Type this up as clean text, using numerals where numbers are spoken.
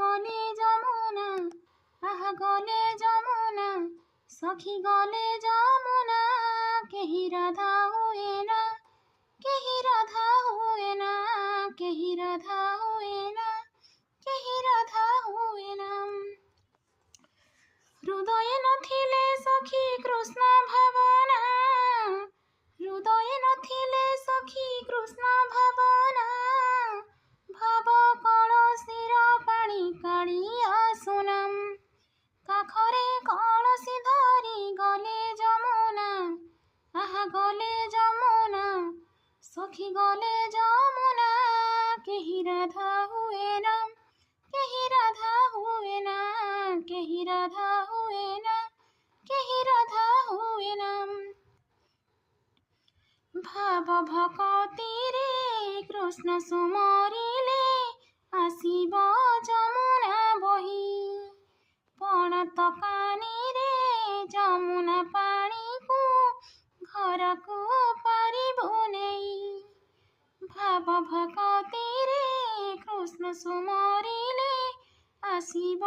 गले जमुना आहा गले जमुना सखी गले जमुना केही राधा हुए ना केही राधा हुए ना केही राधा हुए ना केही राधा हुए ना हृदय नथिले सखी कृष्ण भावना हृदय नथिले सखी कृष्ण भावना भाव कलसीर पाणी कालिया सुनाम काखरे कलसी धरी गले जमुना आहा गले जमुना सखी गले जमुना केही राधा हुए ना केही राधा हुए ना केही राधा हुए ना केही राधा हुए ना भाव भक्तिरे कृष्ण सुमरिले आसिब जमुना बही पण तकानीरे जमुना पानीको घरको पारिबो नै भाव भक्तिरे कृष्ण सुमरिले आसिब